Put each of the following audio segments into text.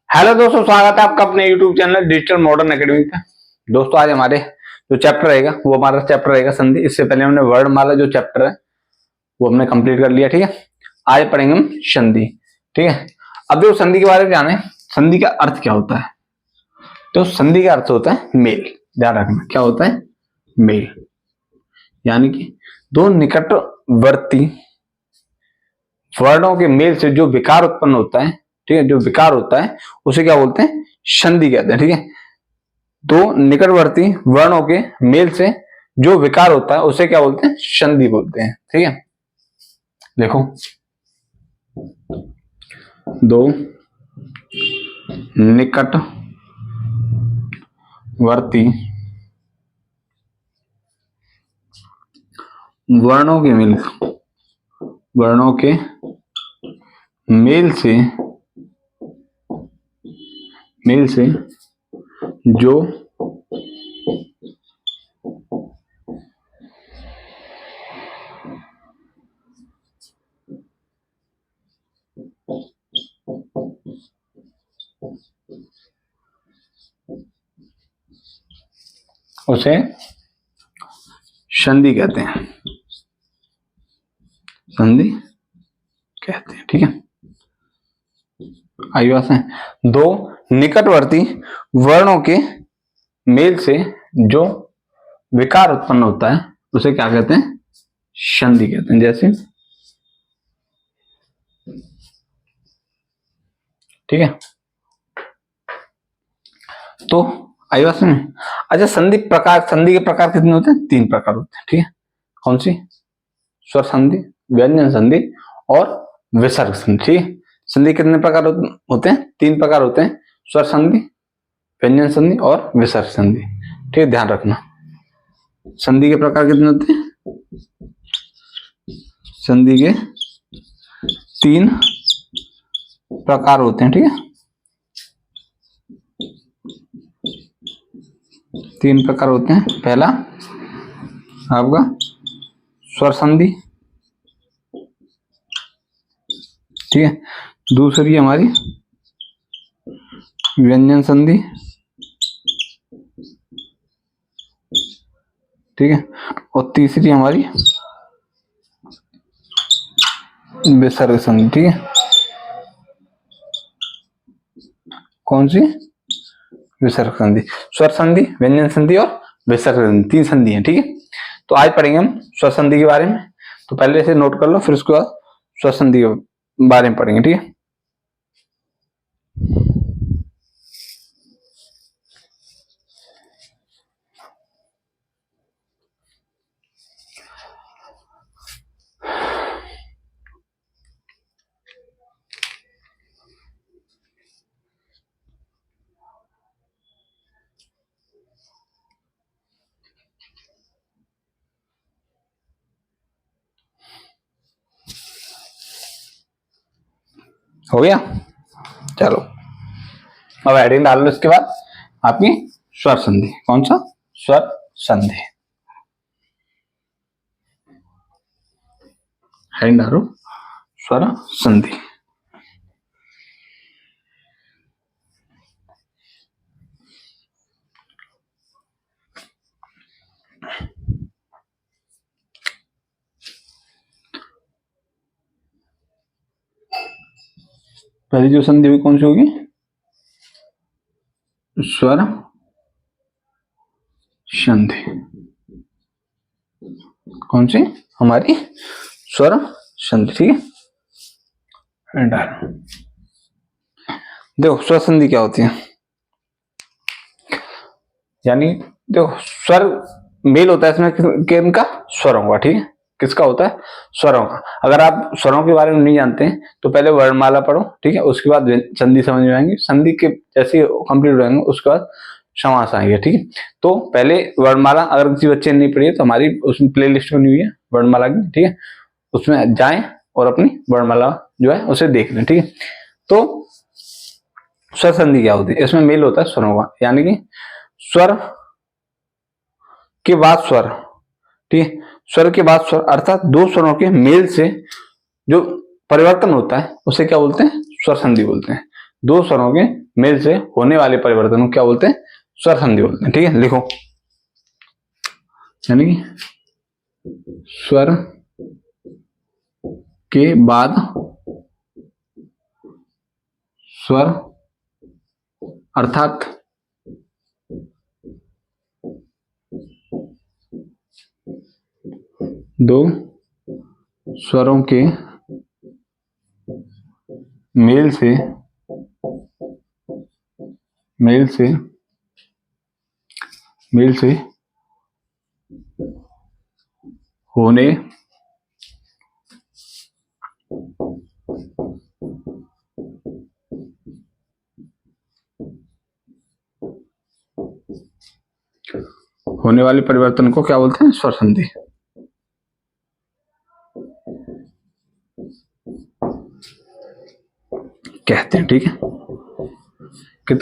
Hello दोस्तों, स्वागत है आपका अपने YouTube channel digital modern academy पे। दोस्तों आज हमारे जो चैप्टर रहेगा वो हमारा चैप्टर रहेगा संधि। इससे पहले हमने वर्णमाला जो चैप्टर है वो हमने कंप्लीट कर लिया, ठीक है। आज पढ़ेंगे हम संधि, ठीक है। अब जो संधि के बारे में जाने, संधि का अर्थ क्या होता है। तो संधि का अर्थ होता है मेल। ध्यान रखना, क्या होता है? मेल, यानी कि दो निकटवर्ती वर्णों के मेल से जो विकार उत्पन्न होता है, ठीक है, जो विकार होता है उसे क्या बोलते हैं? संधि कहते हैं, ठीक है। दो निकटवर्ती वर्णों के मेल से जो विकार होता है उसे क्या बोलते हैं? संधि बोलते हैं, ठीक है। देखो, दो निकटवर्ती वर्णों के मेल से जो उसे संधि कहते हैं, संधि कहते हैं, ठीक है। आइए बात है, दो निकटवर्ती वर्णों के मेल से जो विकार उत्पन्न होता है उसे क्या कहते हैं? संधि कहते हैं। जैसे, ठीक है। तो आई बात में, अच्छा, संधि के प्रकार कितने होते हैं? 3 प्रकार होते हैं, ठीक है। कौन सी? स्वर संधि, व्यंजन संधि और विसर्ग संधि, ठीक है। संधि कितने प्रकार होते हैं? 3 प्रकार होते हैं, स्वर संधि, व्यंजन संधि और विसर्ग संधि, ठीक है। ध्यान रखना, संधि के प्रकार कितने होते हैं? संधि के 3 प्रकार होते हैं, ठीक है। 3 प्रकार होते हैं। पहला आपका स्वर संधि, ठीक है। दूसरी हमारी व्यंजन संधि, ठीक है। और तीसरी हमारी विसर्ग संधि, ठीक है। कौन सी? विसर्ग संधि। स्वर संधि, व्यंजन संधि और विसर्ग संधि, 3 संधि है, ठीक है। तो आज पढ़ेंगे हम स्वर संधि के बारे में। तो पहले से नोट कर लो, फिर उसके बाद स्वर संधि के बारे में पढ़ेंगे, ठीक है। हो गया? चलो, अब हेडिंग डाल लो। इसके बाद आपकी स्वर संधि। कौन सा? स्वर संधि। हेडिंग डालो, स्वर संधि। पहली जो संधि हुई कौन सी होगी? स्वर संधि। कौन सी? हमारी स्वर संधि, ठीक है। देखो, स्वर संधि क्या होती है, यानी देखो, स्वर मेल होता है इसमें किनका? स्वरों का, ठीक है। किसका होता है? स्वरों का। अगर आप स्वरों के बारे में नहीं जानते हैं तो पहले वर्णमाला पढ़ो, ठीक है। उसके बाद संधि समझ में आएंगे। संधि के जैसे कंप्लीट हो जाएंगे उसके बाद समास आएंगे, ठीक है। तो पहले वर्णमाला, अगर किसी बच्चे ने नहीं पढ़ी है तो हमारी उसमें प्ले लिस्ट बनी हुई है वर्णमाला की, ठीक है। उसमें जाएं और अपनी वर्णमाला जो है उसे देख लें, ठीक है। तो स्वर संधि क्या होती है? इसमें मेल होता है स्वरों का, यानी कि स्वर के बाद स्वर, ठीक है। स्वर के बाद स्वर अर्थात 2 स्वरों के मेल से जो परिवर्तन होता है उसे क्या बोलते हैं? स्वर संधि बोलते हैं। 2 स्वरों के मेल से होने वाले परिवर्तन को क्या बोलते हैं? स्वर संधि बोलते हैं। ठीक है, लिखो, यानी कि स्वर के बाद स्वर अर्थात दो स्वरों के मेल से होने वाले परिवर्तन को क्या बोलते हैं? स्वर संधि कहते हैं। ठीक है,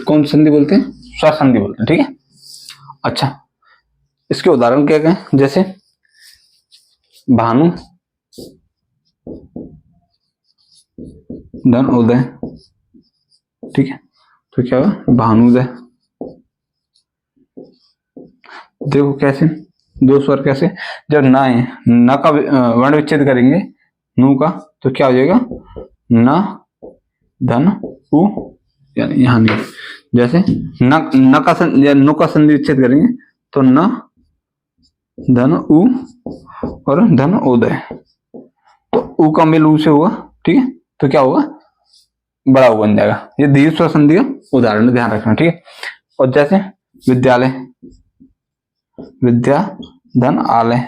कौन संधि बोलते हैं? स्वर संधि बोलते हैं। ठीक है, अच्छा, इसके उदाहरण क्या कहें? जैसे भानु धन उदय। ठीक है, तो क्या हुआ? भानुदय। देखो कैसे दो स्वर, कैसे जब ना है, न का वर्ण विच्छेद करेंगे नु का, तो क्या हो जाएगा? न धन उ, यानी यहाँ नहीं, जैसे न का या नु का संधि विच्छेद करेंगे तो न धन उ और धन उदय, तो उ का मेल उ से होगा। ठीक है, तो क्या होगा? बड़ा उ बन जाएगा। ये दीर्घ स्वर संधि का उदाहरण, ध्यान रखना। ठीक है, और जैसे विद्यालय, विद्या धन आलय,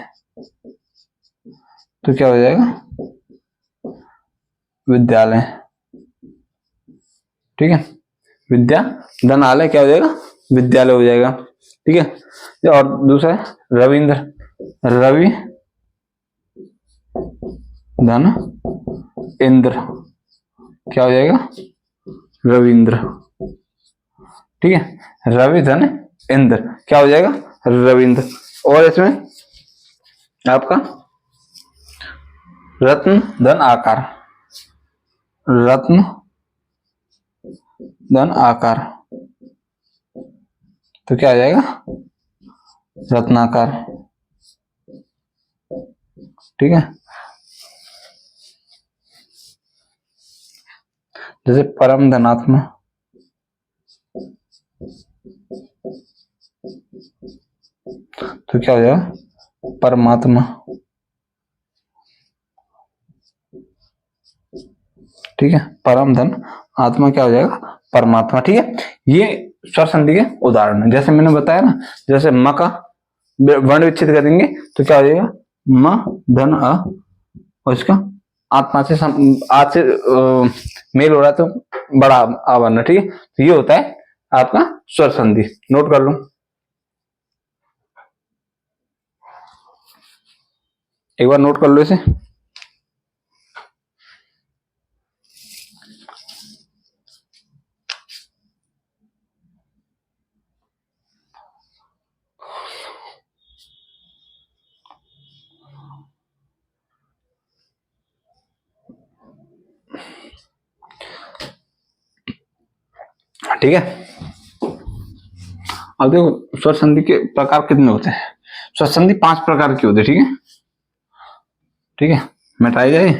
तो क्या हो जाएगा? विद्यालय। ठीक है, विद्या धन आलय क्या हो जाएगा? विद्यालय हो जाएगा। ठीक है, और दूसरा है रविंद्र, रवि धन इंद्र, क्या हो जाएगा? रविंद्र। ठीक है, रवि धन इंद्र क्या हो जाएगा? रविंद्र। और इसमें आपका रत्न धन आकार, रत्न धन आकार, तो क्या आ जाएगा? रत्नाकार। ठीक है, जैसे परम धनात्मा, तो क्या हो जाएगा? परमात्मा। ठीक है, परम धन आत्मा क्या हो जाएगा? परमात्मा। ठीक है, ये स्वर संधि के उदाहरण है। जैसे मैंने बताया ना, जैसे म का वर्ण विच्छेद करेंगे तो क्या हो जाएगा? म धन अ, और इसका आत्मा से आज से मेल हो रहा है तो बड़ा आ बनना। ठीक है, तो ये होता है आपका स्वर संधि। नोट कर लो, एक बार नोट कर लो इसे। ठीक है, अब देखो स्वर संधि के प्रकार कितने होते हैं? स्वर संधि 5 प्रकार की होती है। ठीक है, ठीक है, मिटाई जाए।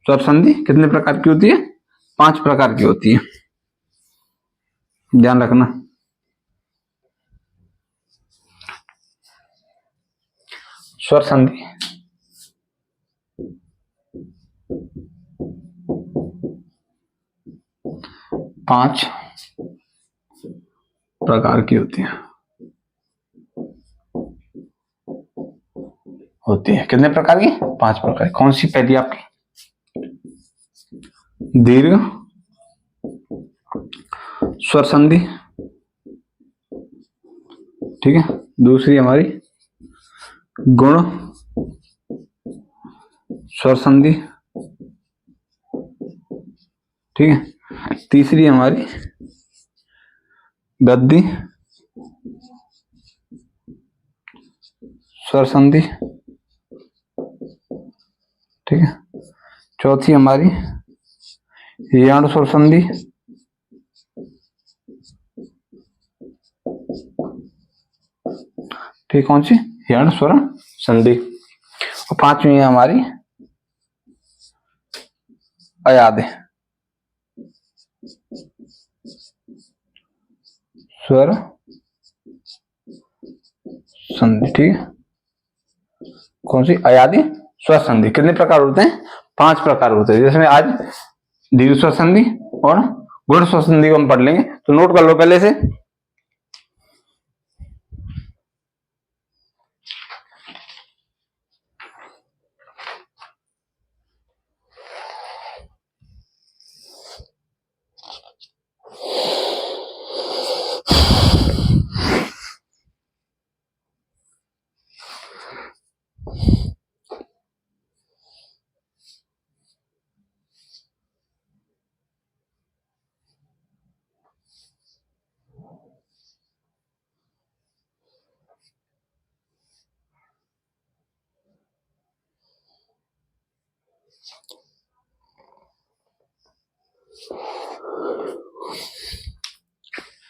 स्वर संधि कितने प्रकार की होती है? 5 प्रकार की होती है, ध्यान रखना। स्वर संधि 5 प्रकार की होती है। कितने प्रकार की? 5 प्रकार। कौन सी पहली आपकी? दीर्घ स्वर संधि। ठीक है, दूसरी हमारी गुण स्वर संधि। ठीक है, तीसरी हमारी गद्दी स्वर संधि। ठीक है, चौथी हमारी यण स्वर संधि। ठीक, कौन सी, यण स्वर्ण संधि। और पांचवी है हमारी अयादे, स्वर संधि। ठीक है, कौन सी, अयादी स्वर संधि। कितने प्रकार होते हैं, 5 प्रकार होते हैं, जिसमें आज दीर्घ स्वर संधि और गुण स्वर संधि को हम पढ़ लेंगे, तो नोट कर लो पहले से।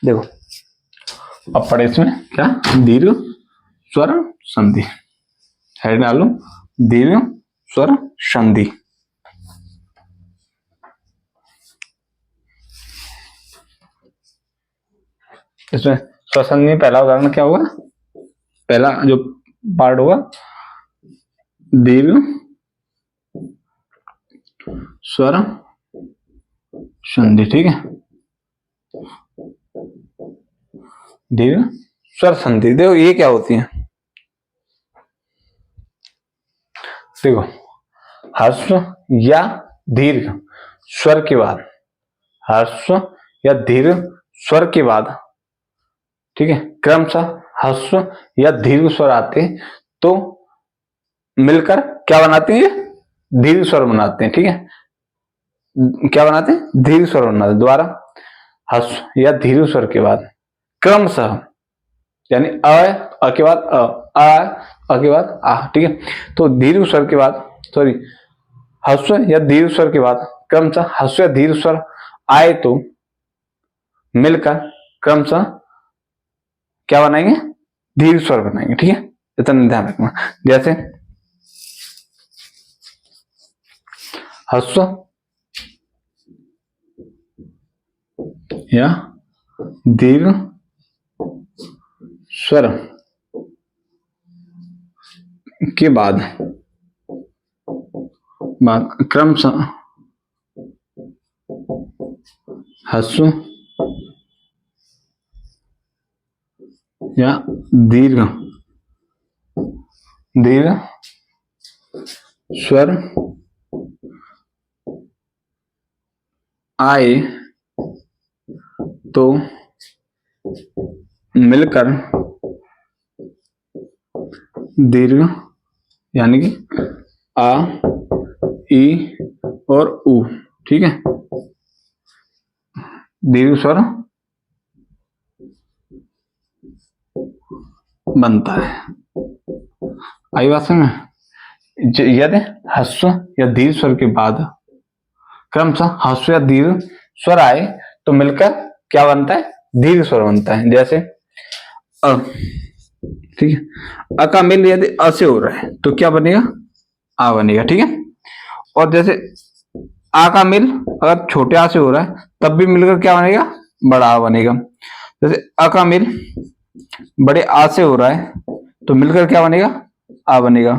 देखो अब पढ़े इसमें क्या, दीर्घ स्वर संधि, हेड डालो दीर्घ स्वर संधि। इसमें स्वर संधि में पहला उदाहरण क्या होगा, पहला जो पार्ट होगा दीर्घ स्वर संधि। ठीक है, दीर्घ स्वर संधि। देखो ये क्या होती है, देखो ह्रस्व या दीर्घ स्वर के बाद, ह्रस्व या दीर्घ स्वर के बाद, ठीक है, क्रमशः ह्रस्व या दीर्घ स्वर आते हैं तो मिलकर क्या बनाते हैं, दीर्घ स्वर बनाते हैं। ठीक है, क्या बनाते हैं, दीर्घ स्वर बनाते हैं। द्वारा ह्रस्व या दीर्घ स्वर के बाद क्रमशः, यानी अ के बाद अ के बाद आ। ठीक है, तो दीर्घ स्वर के बाद, सॉरी, ह्रस्व या दीर्घ स्वर के बाद क्रमशः ह्रस्व या दीर्घ स्वर आए तो मिलकर क्रमशः क्या बनाएंगे, दीर्घ स्वर बनाएंगे। ठीक है, इतना ध्यान रखना। जैसे ह्रस्व या दीर्घ स्वर के बाद क्रमशः ह्रस्व या दीर्घ स्वर आए तो मिलकर दीर्घ, यानी कि आ, ई और उ। ठीक है, दीर्घ स्वर बनता है। आई बात समझ में, यदि ह्रस्व या दीर्घ स्वर के बाद क्रमशः ह्रस्व या दीर्घ स्वर आए तो मिलकर क्या बनता है, दीर्घ स्वर बनता है। जैसे अ, ठीक है, अ का मेल यदि अ से हो रहा है तो क्या बनेगा, आ बनेगा। ठीक है, और जैसे आ का मेल अगर छोटे आ से हो रहा है तब भी मिलकर क्या बनेगा, बड़ा आ बनेगा। जैसे अ का मेल बड़े आ से हो रहा है तो मिलकर क्या बनेगा, आ बनेगा।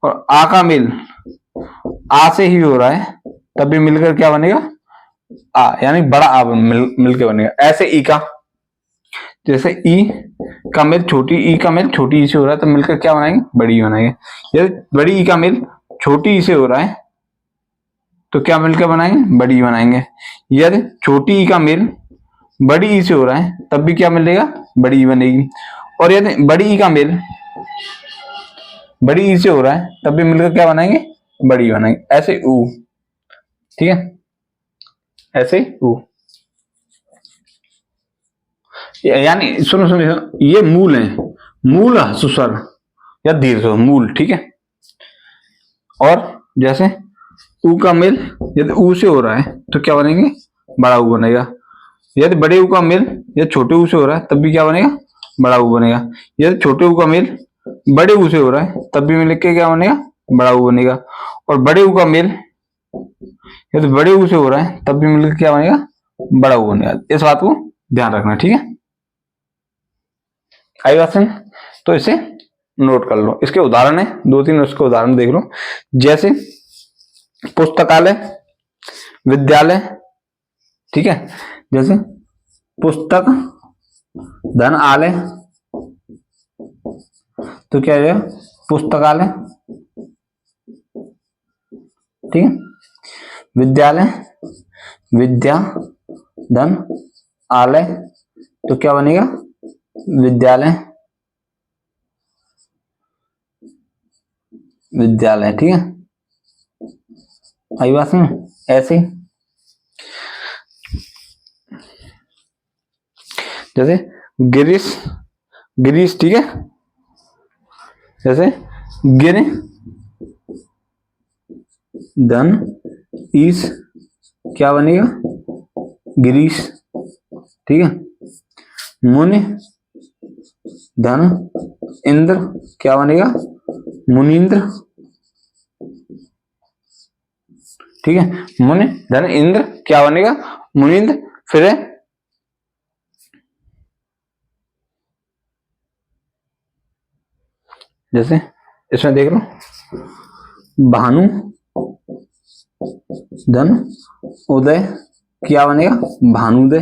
और आ का मेल आ से ही हो रहा है तब भी मिलकर क्या बनेगा, आ, यानी बड़ा आ मिलकर बनेगा। ऐसे ई का, जैसे ई का मेल छोटी ई का मेल छोटी ई से हो रहा है तो मिलकर क्या बनाएंगे, बड़ी बनाएंगे। यदि बड़ी ई का मेल छोटी ई से हो रहा है तो क्या मिलकर बनाएंगे, बड़ी बनाएंगे। यदि छोटी ई का मेल बड़ी ई से हो रहा है तब भी क्या मिलेगा, बड़ी ई बनेगी। और यदि बड़ी ई का मेल बड़ी ई से हो रहा है तब भी मिलकर क्या बनाएंगे, बड़ी बनाएंगे। ऐसे ऊ। ठीक है, ऐसे ऊ, यानी सुनो सुनो, ये मूल है, मूल ह्रस्व स्वर या दीर्घ स्वर, मूल। ठीक है, और जैसे ऊ का मेल यदि ऊ से हो रहा है तो क्या बनेंगे, बड़ा ऊ बनेगा। यदि बड़े ऊ का मेल यदि छोटे ऊ से हो रहा है तब भी क्या बनेगा, बड़ा ऊ बनेगा। यदि छोटे ऊ का मेल बड़े ऊ से हो रहा है तब भी मिल के क्या बनेगा, बड़ा ऊ बनेगा। और बड़े ऊ का मेल यदि बड़े ऊ से हो रहा है तब भी मिलकर क्या बनेगा, बड़ा ऊ बनेगा। इस बात को ध्यान रखना, ठीक है। आई बात समझ? तो इसे नोट कर लो। इसके उदाहरण है दो तीन, उसके उदाहरण देख लो। जैसे पुस्तकालय, विद्यालय, ठीक है। जैसे पुस्तक धन आलय, तो क्या है, पुस्तकालय, ठीक है। विद्यालय, विद्या धन आलय, तो क्या बनेगा, विद्यालय, विद्यालय, ठीक है। आई बात में ऐसे जैसे गिरीश, गिरीश, ठीक है। जैसे गिर धन ईश, क्या बनेगा, गिरीश, ठीक है। मुनि धन इंद्र, क्या बनेगा, मुनीन्द्र, ठीक है। मुनि धन इंद्र क्या बनेगा, मुनीन्द्र। फिर है जैसे इसमें देख लो, भानु धन उदय, क्या बनेगा, भानुदय,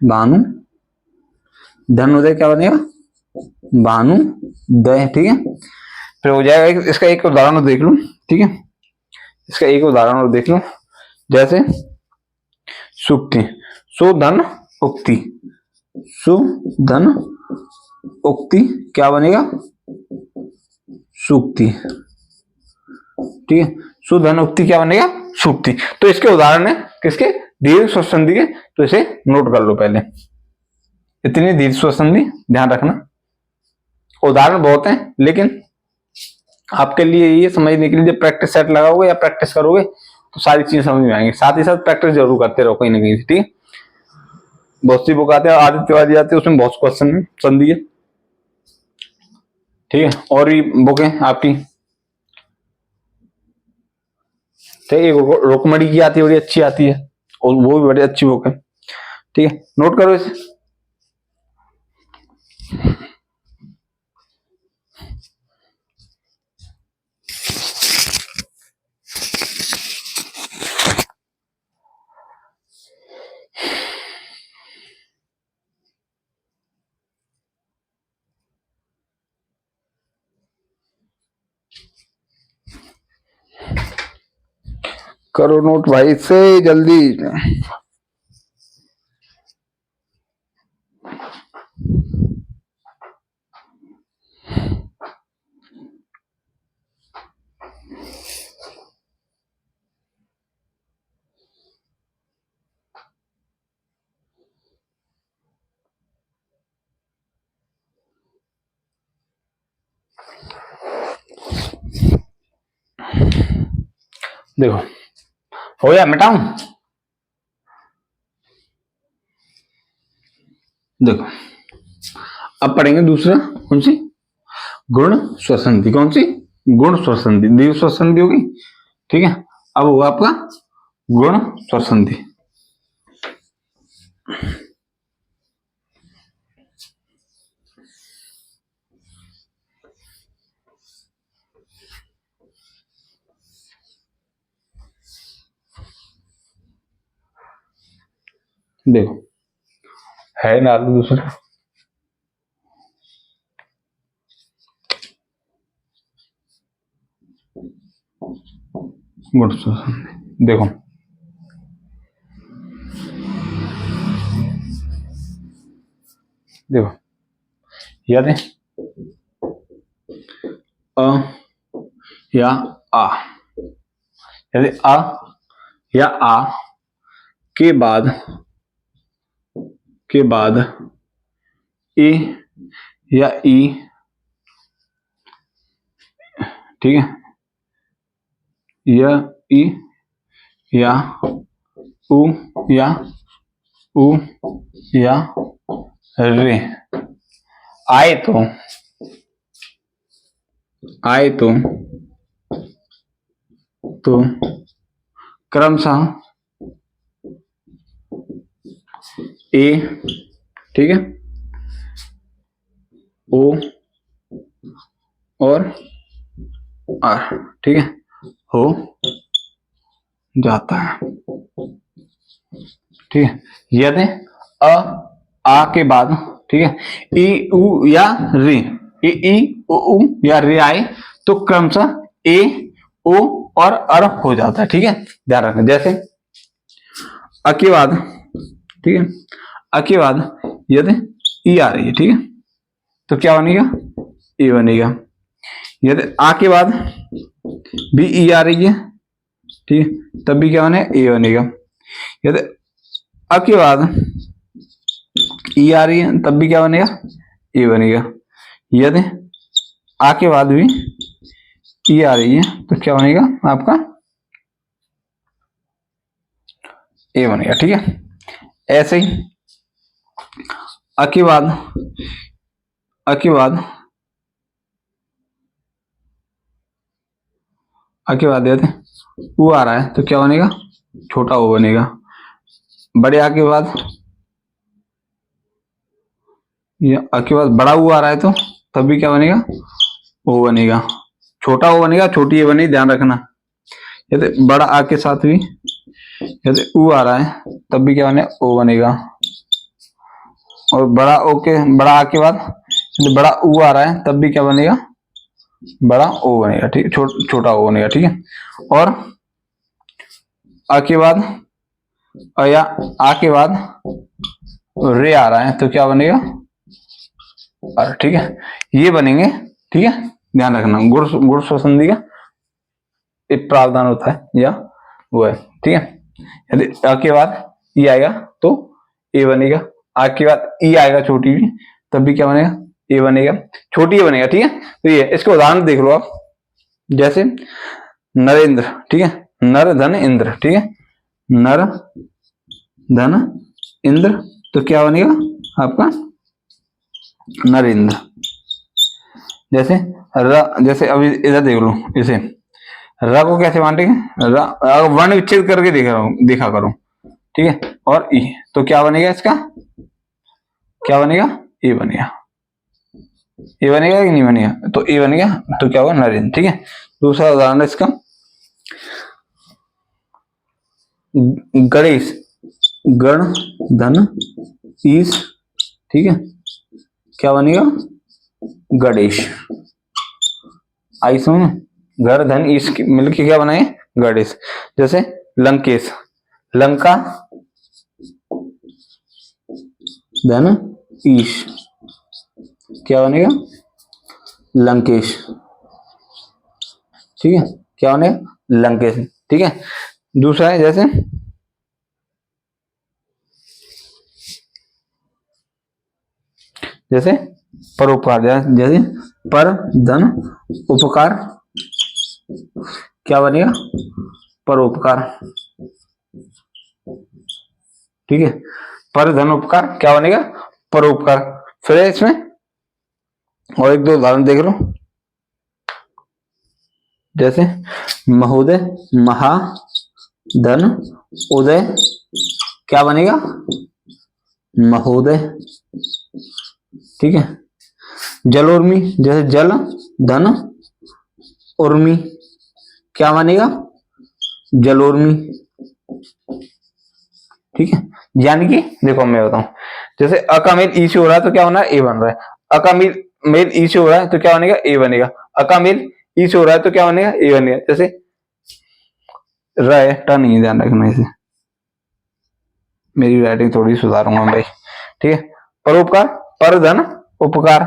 भानु धन उदय क्या बनेगा, भानुदय, ठीक है। फिर हो जाएगा। इसका एक उदाहरण देख लो, ठीक है। इसका एक उदाहरण और देख लो। जैसे सुक्ति, सुधन उक्ति, सुधन उक्ति क्या बनेगा, सूक्ति, ठीक है। सुधन उक्ति क्या बनेगा, सूक्ति। तो इसके उदाहरण है किसके, दीर्घ स्वर संधि के। तो इसे नोट कर लो पहले, इतनी दीर्घ स्वर संधि ध्यान रखना। उदाहरण बहुत हैं, लेकिन आपके लिए ये समझने के लिए जब प्रैक्टिस सेट लगाओगे या प्रैक्टिस करोगे तो सारी चीजें समझ में आएंगी। साथ ही साथ प्रैक्टिस जरूर करते रहो कहीं ना कहीं, ठीक है। बहुत सी बुक आते हैं, आदित्य तिवारी आते हैं, उसमें बहुत क्वेश्चन है संधि है, ठीक है। और भी बुक है आपकी, ठीक है। रुकमणी की आती है, बड़ी अच्छी आती है, और वो भी बड़ी अच्छी बुक है, ठीक है। नोट करो इसे। करो नोट भाई से जल्दी। देखो हो गया, मिटाऊं। देखो अब पढ़ेंगे दूसरा, कौन सी, गुण स्वसंधि। कौन सी, गुण स्वसंधि, दीर्घ स्वसंधि होगी, ठीक है। अब होगा आपका गुण स्वसंधि। देखो है ना दूसरा, गुण स्वसंधि। देखो देखो याद है, अ या आ, यदि अ या आ के बाद ए या ई, ठीक है, या ई या उ या उ या रे आए तो क्रमशः ए, ठीक है, ओ और आर, ठीक है, हो जाता है, ठीक है। यदि आ के बाद, ठीक है, ई उ या रे, ई उ या रे आए तो क्रमशः ए, ओ और अर हो जाता है, ठीक है, ध्यान रखना। जैसे अ के बाद, ठीक है, अ के बाद यदि ई आ रही है, ठीक है, तो क्या बनेगा, ए बनेगा। यदि आ के बाद भी ई आ रही है, ठीक है, तब भी क्या बनेगा, ए बनेगा। यदि अ के बाद ई आ रही है तब भी क्या बनेगा, ए बनेगा। यदि आ के बाद भी ई आ रही है तो क्या बनेगा आपका, ए बनेगा, ठीक है। ऐसे ही अ के बाद यदि उ आ रहा है तो क्या बनेगा, छोटा ओ बनेगा। बड़े आ के बाद अ के बाद बड़ा उ आ रहा है तो तब भी क्या बनेगा, ओ बनेगा। छोटा ओ बनेगा, छोटी ए बनेगी, ध्यान रखना। यदि बड़ा आ के साथ भी यदि उ आ रहा है तब भी क्या बनेगा, ओ बनेगा। और बड़ा आ के बाद यदि बड़ा उ आ रहा है तब भी क्या बनेगा, बड़ा ओ बनेगा, ठीक है, छोटा ओ बनेगा, ठीक है। और आ के बाद या आ के बाद रे आ रहा है तो क्या बनेगा, और, ठीक है, ये बनेंगे, ठीक है, ध्यान रखना। गुण स्वसंधि का एक प्रावधान होता है या वो है, ठीक है। यदि अ के बाद ई आएगा तो ए बनेगा, आ के बाद ई आएगा छोटी भी तब भी क्या बनेगा, ए बनेगा, छोटी ए बनेगा, ठीक है। तो ये इसके उदाहरण देख लो आप। जैसे नरेंद्र, ठीक है, नर धन इंद्र, ठीक है, नर धन इंद्र तो क्या बनेगा आपका, नरेंद्र। जैसे अभी इधर देख लो, इसे र को कैसे बांटेंगे, वर्ण विच्छेद करके देखा करो, ठीक है। और ई तो क्या बनेगा इसका, क्या बनेगा, ए बनेगा। ए बनेगा कि नहीं बनेगा, तो ए बनेगा तो क्या होगा, नरेंद्र, ठीक है। दूसरा उदाहरण इसका, गणेश, गण धन ईश, ठीक है, क्या बनेगा, गणेश। आई समझ, घर धन ईश मिलके क्या बनाए, गणेश। जैसे लंकेश, लंका धन ईश क्या बनेगा, लंकेश, ठीक है, क्या बनेगा, लंकेश, ठीक है। दूसरा है जैसे परोपकार, जैसे पर धन उपकार क्या बनेगा, परोपकार, ठीक है, पर धन उपकार क्या बनेगा, परोपकार। फिर इसमें और एक दो उदाहरण देख लो। जैसे महोदय, महा धन उदय क्या बनेगा, महोदय, ठीक है। जल उर्मी, जैसे जल धन उर्मी क्या बनेगा, जल उर्मी, ठीक है। यानी कि देखो मैं बताऊं, जैसे अ का मेल ई से हो रहा है तो क्या होना है, ए बन रहा है। अ का मेल ई से हो रहा है तो क्या बनेगा, ए बनेगा। अ का मेल ई से हो रहा है तो क्या बनेगा, ए बनेगा। जैसे टा नहीं, ध्यान रखना इसे, मेरी राइटिंग थोड़ी सुधारूंगा भाई, ठीक है। परोपकार, पर धन उपकार,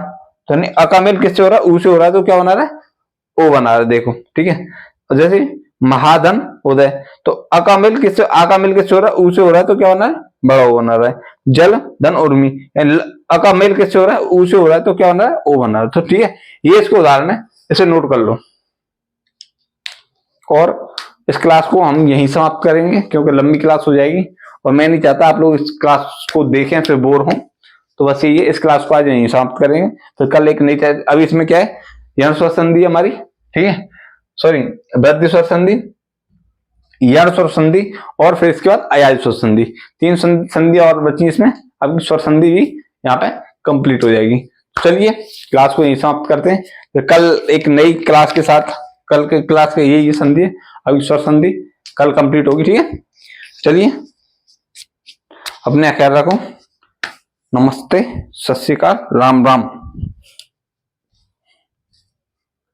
तो अ का मेल किससे हो रहा है, ऊ से हो रहा है तो क्या बना रहा है, ओ बना रहा है, देखो, ठीक है। जैसे महाधन उदय तो अ का मेल किससे हो रहा है, ऊ से हो रहा है तो क्या बना है, बड़ा ओ बना रहा है। जल धन उर्मी अ का मेल किससे हो रहा है, ऊ से हो रहा है तो क्या बना है, ओ बना रहा है। तो ठीक है, ये इसको उदाहरण है, इसे नोट कर लो। और इस क्लास को हम यहीं समाप्त करेंगे क्योंकि लंबी क्लास हो जाएगी और मैं नहीं चाहता आप लोग इस क्लास को देखें फिर बोर हों। तो बस ये इस क्लास को आज यहीं समाप्त करेंगे। फिर कल एक नई, अभी इसमें क्या है, यण स्वर संधि हमारी, ठीक है, सॉरी वृद्धि स्वर संधि, यण स्वर संधि और फिर इसके बाद अयाज स्वर संधि, 3 संधि और बची इसमें। अब स्वर संधि भी यहाँ पे कंप्लीट हो जाएगी। चलिए क्लास को यहीं समाप्त करते हैं। फिर कल एक नई क्लास के साथ, कल के क्लास के ये संधि है, अभी स्वर संधि कल कंप्लीट होगी, ठीक है। चलिए अपने ख्याल रखो। नमस्ते, सत श्री अकाल, राम राम।